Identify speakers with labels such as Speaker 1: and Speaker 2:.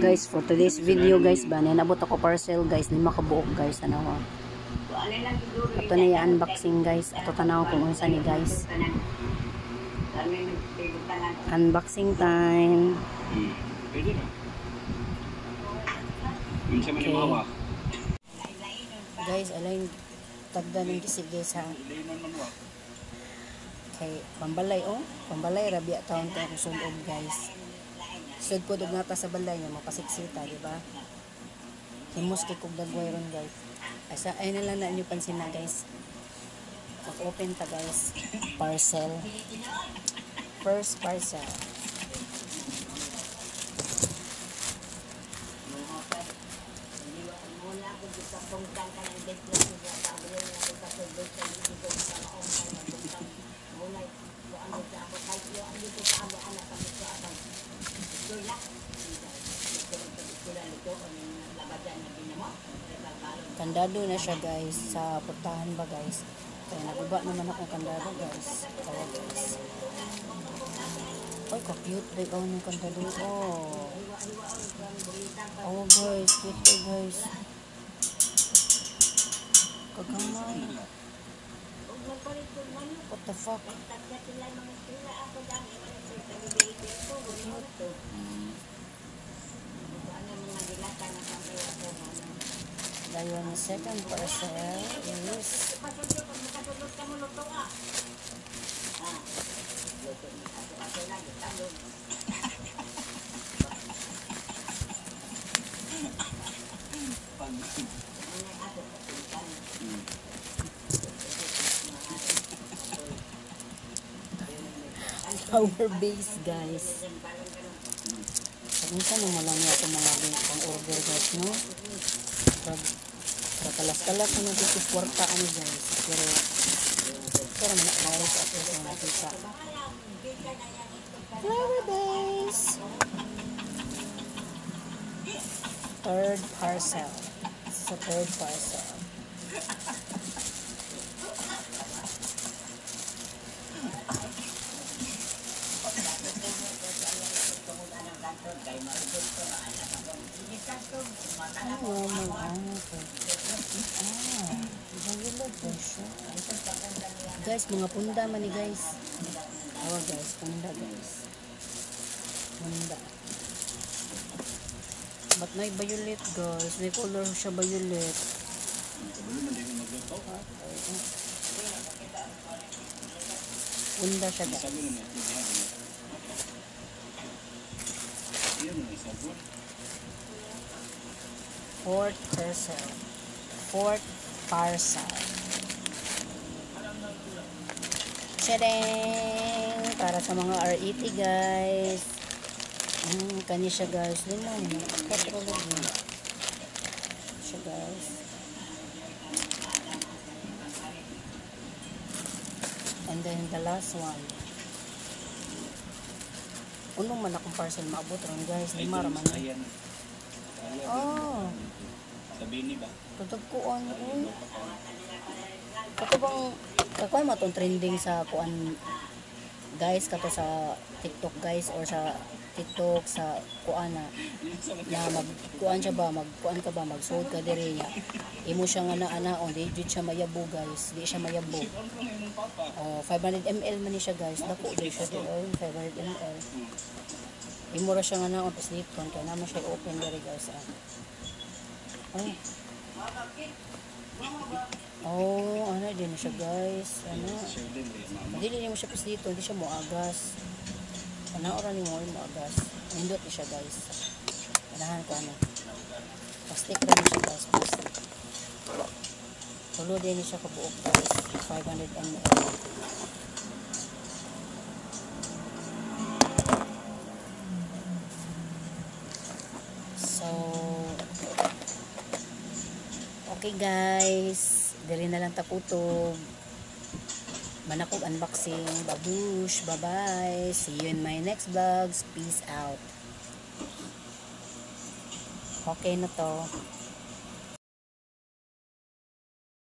Speaker 1: Guys, for today's video guys, ba nabot ako parcel guys, 5 kabuok guys, ano. Ato na i-unboxing guys, ato tanaw kung unsa ni guys. Unboxing time. Okay. Guys, alay tagda ng kisig guys ha. Okay, pambalay oh, pambalay rabi taon ta ko sunog guys. Sud po dug nata sa balay nga mapasiksita, di ba? Himos kay kog dagway ron guys. Asa ay na lang na inyo pansin na guys. Mag-open ta guys. Parcel. First parcel. Kandado na siya guys sa portahan ba guys. Kaya naguba naman akong kandado guys. Kaya guys. Ay, ka-cute ba yung kandado. Oh. Oh guys, cute ba guys. Kagamay. What the fuck? Dahil yung second parcel is our base guys. Minsan naman lang niya itong mga pang-order guys, no? Kalas-kalas na dito kwarta ano guys. Pero manakawal sa ato sa nakita. Flower base. Third parcel. This is a third parcel. Guys, mga punda man ni guys. Awa guys, punda guys. Punda. But may violet guys. May color siya violet. Punda siya guys. Fourth parcel. Fourth parcel. Tadang! Para sa mga RET guys. Kanya siya guys. Limang. Katrolog siya guys. And then the last one. Unong man akong parcel maabot ron guys. Lima raman. Oh.
Speaker 2: Sabihin ba?
Speaker 1: Tutog kuan. Kato bang kakuan mo itong trending sa kuan guys, kato sa TikTok guys or sa TikTok sa kuan na magkuan siya ba, magkuan ka ba, magsold ka diri niya. Imo siya nga na on di siya mayabo guys, di siya mayabo. Oh, 500 ml man ni siya guys. Dako di siya dito, 500 ml. Imo ra siya nga na on paslipon kaya naman siya open diri guys. Ay. Oh, ano din siya guys. Ano? Dili mo siya pis dito, hindi siya moagas. Ano oras ni mo moagas. Nindot ni siya guys. Anahan ko ano. Plastic ra ni siya guys, plastic. Tulo din ni siya kabuok guys. 500 ml. So, okay guys. Diri na lang takutog. Manakog unboxing. Babush. Bye-bye. See you in my next vlogs. Peace out. Okay na to.